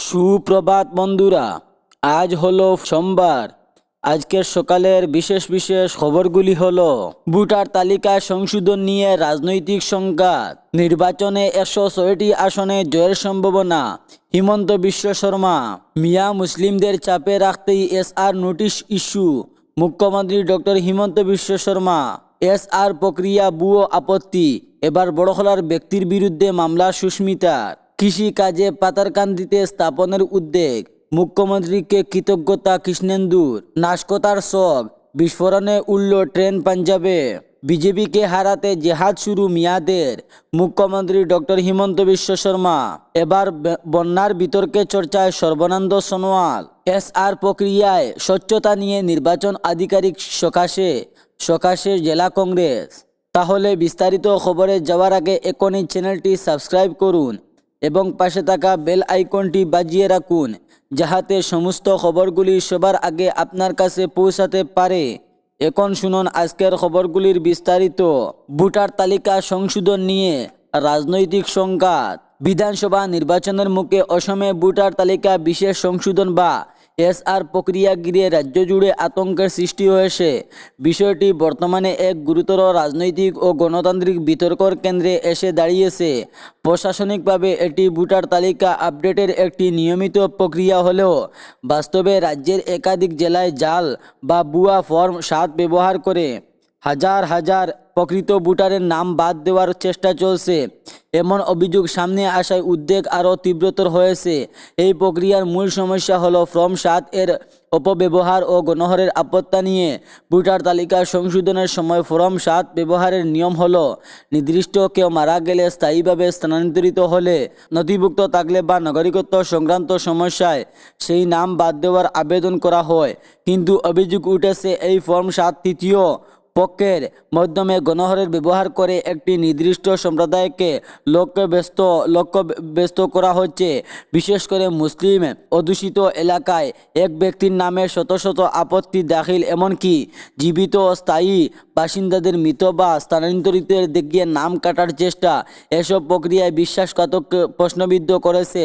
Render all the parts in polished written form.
সুপ্রভাত বন্ধুরা, আজ হলো সোমবার। আজকের সকালের বিশেষ বিশেষ খবরগুলি হলো: ভোটার তালিকায় সংশোধন নিয়ে রাজনৈতিক সংঘাত, নির্বাচনে 106টি আসনে জয়ের সম্ভাবনা, হিমন্ত বিশ্ব শর্মা, মিয়া মুসলিমদের চাপে রাখতেই এসআর নোটিশ ইস্যু, মুখ্যমন্ত্রী ডক্টর হিমন্ত বিশ্ব শর্মা, এসআর প্রক্রিয়া ভুয়ো আপত্তি, এবার বড়খলার ব্যক্তির বিরুদ্ধে মামলা সুস্মিতার, কৃষি কাজে পাতারকান্দিতে স্থাপনের উদ্যোগ, মুখ্যমন্ত্রীকে কৃতজ্ঞতা কৃষ্ণেন্দুর, নাশকতার শখ, বিস্ফোরণে উড়ল ট্রেন পাঞ্জাবে, বিজেপিকে হারাতে জেহাদ শুরু মিয়াদের, মুখ্যমন্ত্রী ডক্টর হিমন্ত বিশ্ব শর্মা, এবার বন্যার বিতর্কে চর্চায় সর্বানন্দ সোনোয়াল, এসআর প্রক্রিয়ায় স্বচ্ছতা নিয়ে নির্বাচন আধিকারিক সকাশে জেলা কংগ্রেস। তাহলে বিস্তারিত খবরে যাওয়ার আগে এখনই চ্যানেলটি সাবস্ক্রাইব করুন এবং পাশে থাকা বেল আইকনটি বাজিয়ে রাখুন, যাহাতে সমস্ত খবরগুলি সবার আগে আপনার কাছে পৌঁছাতে পারে। এখন শুনুন আজকের খবরগুলির বিস্তারিত। ভোটার তালিকা সংশোধন নিয়ে রাজনৈতিক সংঘাত, বিধানসভা নির্বাচনের মুখে অসমে ভোটার তালিকা বিশেষ সংশোধন বা এসআর প্রক্রিয়া ঘিরে রাজ্য জুড়ে আতঙ্কের সৃষ্টি হয়েছে। বিষয়টি বর্তমানে এক গুরুতর রাজনৈতিক ও গণতান্ত্রিক বিতর্কের কেন্দ্রে এসে দাঁড়িয়েছে। প্রশাসনিকভাবে এটি ভোটার তালিকা আপডেটের একটি নিয়মিত প্রক্রিয়া হলেও বাস্তবে রাজ্যের একাধিক জেলায় জাল বা ভুয়া ফর্ম 7 ব্যবহার করে হাজার হাজার প্রকৃত ভোটারের নাম বাদ দেওয়ার চেষ্টা চলছে। এমন অভিযোগ সামনে আসায় উদ্বেগ আরও তীব্রতর হয়েছে। এই প্রক্রিয়ার মূল সমস্যা হলো ফর্ম 7 এর অপব্যবহার ও গণহারের আপত্তি নিয়ে ভোটার তালিকা সংশোধনের সময় ফর্ম 7 ব্যবহারের নিয়ম হলো: নির্দিষ্ট কেউ মারা গেলে, স্থায়ীভাবে স্থানান্তরিত হলে, নথিভুক্ত থাকলে বা নাগরিকত্ব সংক্রান্ত সমস্যায় সেই নাম বাদ দেওয়ার আবেদন করা হয়। কিন্তু অভিযোগ উঠেছে এই ফর্ম 7 তৃতীয় পক্ষের মাধ্যমে গণহারের ব্যবহার করে একটি নির্দিষ্ট সম্প্রদায়কে লক্ষ্যব্যস্ত করা হচ্ছে। বিশেষ করে মুসলিম অধ্যুষিত এলাকায় এক ব্যক্তির নামে শত শত আপত্তি দাখিল, এমনকি জীবিত ও স্থায়ী বাসিন্দাদের মৃত বা স্থানান্তরিতের দেখিয়ে নাম কাটার চেষ্টা। এসব প্রক্রিয়ায় বিশ্বাসঘাতক প্রশ্নবিদ্ধ করেছে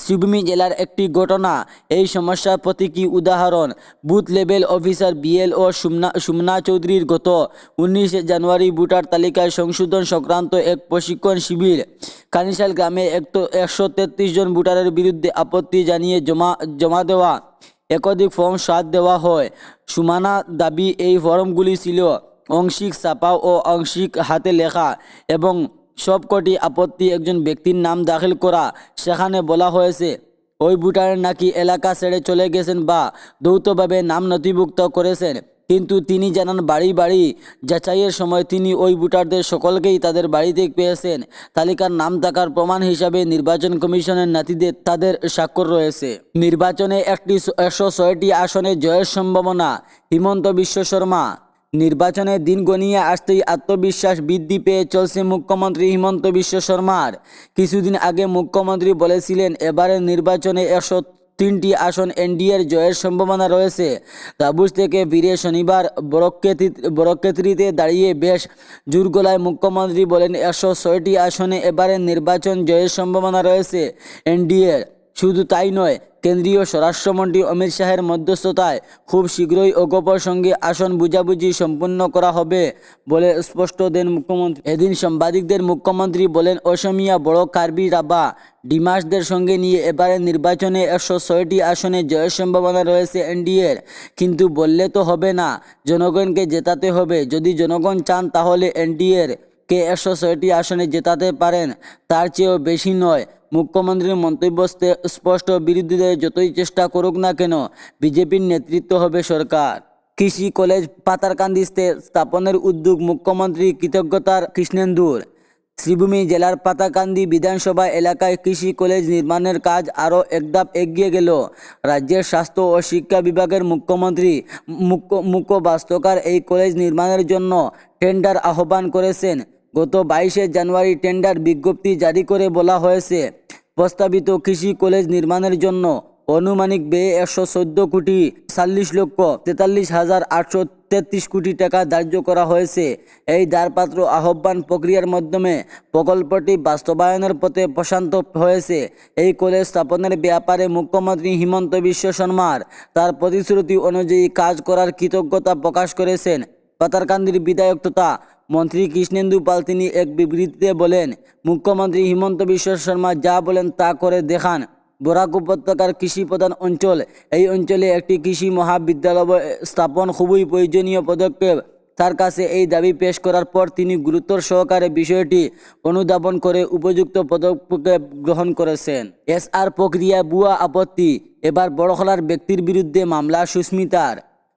শ্রীভূমি জেলার একটি ঘটনা। এই সমস্যার প্রতীকী উদাহরণ booth level officer BLO Sumana চৌধুরীর গত 19 জানুয়ারি ভোটার তালিকায় সংশোধন সংক্রান্ত এক প্রশিক্ষণ শিবির। কানিশাল গ্রামে 133 জন ভোটারের বিরুদ্ধে আপত্তি জানিয়ে জমা দেওয়া একাধিক ফর্ম 7 দেওয়া হয়। সুমানা দাবি, এই ফর্মগুলি ছিল আংশিক ছাপা ও আংশিক হাতে লেখা এবং সবকটি আপত্তি একজন ব্যক্তির নাম দাখিল করা। সেখানে বলা হয়েছে ওই ভোটারের নাকি এলাকা ছেড়ে চলে গেছেন বা দ্বৈতভাবে নাম নথিভুক্ত করেছেন, কিন্তু তিনি জানান বাড়ি বাড়ি যাচাইয়ের সময় তিনি ওই ভোটারদের সকলকেই তাদের বাড়িতে পেয়েছেন। তালিকার নাম থাকার প্রমাণ হিসাবে নির্বাচন কমিশনের নথিতে তাদের স্বাক্ষর রয়েছে। নির্বাচনে 106টি আসনে জয়ের সম্ভাবনা, হিমন্ত বিশ্ব শর্মা। নির্বাচনের দিন গনিয়ে আসতেই আত্মবিশ্বাস বৃদ্ধি পেয়ে চলছে মুখ্যমন্ত্রী হিমন্ত বিশ্ব শর্মার। কিছুদিন আগে মুখ্যমন্ত্রী বলেছিলেন এবারের নির্বাচনে 103টি আসন এনডিএর জয়ের সম্ভাবনা রয়েছে। তাবুজ থেকে ফিরে শনিবার বরক্ষেত্রীতে দাঁড়িয়ে বেশ জোর গলায় মুখ্যমন্ত্রী বলেন 106টি আসনে এবারের নির্বাচন জয়ের সম্ভাবনা রয়েছে এনডিএর। শুধু তাই নয়, কেন্দ্রীয় স্বরাষ্ট্রমন্ত্রী অমিত শাহের মধ্যস্থতায় খুব শীঘ্রই অগপর সঙ্গে আসন বুঝাবুঝি সম্পন্ন করা হবে বলে স্পষ্ট দেন মুখ্যমন্ত্রী। এদিন সাংবাদিকদের মুখ্যমন্ত্রী বলেন, অসমিয়া, বড়, কার্বি, রাভা, ডিমাসদের সঙ্গে নিয়ে এবারের নির্বাচনে 106টি আসনে জয়ের সম্ভাবনা রয়েছে এনডিএর। কিন্তু বললে তো হবে না, জনগণকে জেতাতে হবে। যদি জনগণ চান তাহলে এনডিএর কে 106টি আসনে জেতাতে পারেন, তার চেয়েও বেশি নয়। মুখ্যমন্ত্রীর মন্তব্য স্পষ্ট, বিরোধীদের যতই চেষ্টা করুক না কেন, বিজেপির নেতৃত্ব হবে সরকার। কৃষি কলেজ পাতারকান্দিতে স্থাপনের উদ্যোগ, মুখ্যমন্ত্রী কৃতজ্ঞতার কৃষ্ণেন্দুর। শ্রীভূমি জেলার পাতারকান্দি বিধানসভা এলাকায় কৃষি কলেজ নির্মাণের কাজ আরও একধাপ এগিয়ে গেল। রাজ্যের স্বাস্থ্য ও শিক্ষা বিভাগের মুখপাত্র এই কলেজ নির্মাণের জন্য টেন্ডার আহ্বান করেছেন। গত 22 জানুয়ারি টেন্ডার বিজ্ঞপ্তি জারি করে বলা হয়েছে, প্রস্তাবিত কৃষি কলেজ নির্মাণের জন্য অনুমানিক ব্যয়ে 114,40,43,833 কোটি টাকা ধার্য করা হয়েছে। এই দারপত্র আহ্বান প্রক্রিয়ার মাধ্যমে প্রকল্পটি বাস্তবায়নের পথে প্রশান্ত হয়েছে। এই কলেজ স্থাপনের ব্যাপারে মুখ্যমন্ত্রী হিমন্ত বিশ্ব শর্মার তার প্রতিশ্রুতি অনুযায়ী কাজ করার কৃতজ্ঞতা প্রকাশ করেছেন পাতারকান্দির বিধায়ক তথা মন্ত্রী কৃষ্ণেন্দু পাল। তিনি এক বিবৃতিতে বলেন, মুখ্যমন্ত্রী হিমন্ত বিশ্ব শর্মা যা বলেন তা করে দেখান। বরাক উপত্যকার কৃষি প্রধান অঞ্চল, এই অঞ্চলে একটি কৃষি মহাবিদ্যালয় স্থাপন খুবই প্রয়োজনীয় পদক্ষেপ। তার কাছে এই দাবি পেশ করার পর তিনি গুরুত্ব সহকারে বিষয়টি অনুধাবন করে উপযুক্ত পদক্ষেপ গ্রহণ করেছেন। এসআর প্রক্রিয়া ভুয়া আপত্তি, এবার বড়খলার ব্যক্তির বিরুদ্ধে মামলা সুস্মিতার।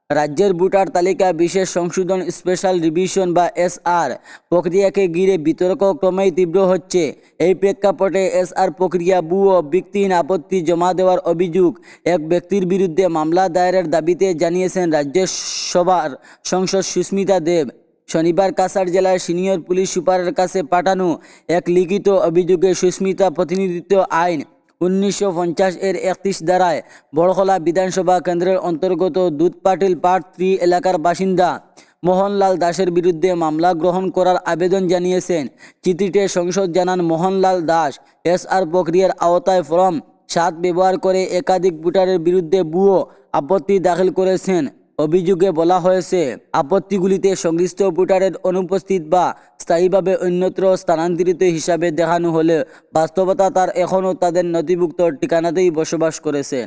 রাজ্যের ভোটার তালিকা বিশেষ সংশোধন স্পেশাল রিভিশন বা এসআর প্রক্রিয়াকে ঘিরে বিতর্ক ক্রমেই তীব্র হচ্ছে। এই প্রেক্ষাপটে এসআর প্রক্রিয়া ভুয়ো ভিত্তিহীন আপত্তি জমা দেওয়ার অভিযোগ এক ব্যক্তির বিরুদ্ধে মামলা দায়েরের দাবিতে জানিয়েছেন রাজ্যের সভার সাংসদ সুস্মিতা দেব। শনিবার কাছাড় জেলার সিনিয়র পুলিশ সুপারের কাছে পাঠানো এক লিখিত অভিযোগে সুস্মিতা প্রতিনিধিত্ব আইন 1950 এর 31 ধারায় বড়খলা বিধানসভা কেন্দ্রের অন্তর্গত দুধপাটিল পার্ট 3 এলাকার বাসিন্দা মোহনলাল দাসের বিরুদ্ধে মামলা গ্রহণ করার আবেদন জানিয়েছেন। চিঠিতে সংসদ জানান, মোহনলাল দাস এসআর প্রক্রিয়ার আওতায় ফর্ম 7 ব্যবহার করে একাধিক ভোটারের বিরুদ্ধে ভুয়ো আপত্তি দাখিল করেছেন। অভিযোগে বলা হয়েছে, আপত্তিগুলিতে সংশ্লিষ্ট ভোটারের অনুপস্থিত বা স্থায়ীভাবে অন্যত্র স্থানান্তরিত হিসাবে দেখানো হলে বাস্তবতা তার এখনও তাদের নথিভুক্ত ঠিকানাতেই বসবাস করেছেন।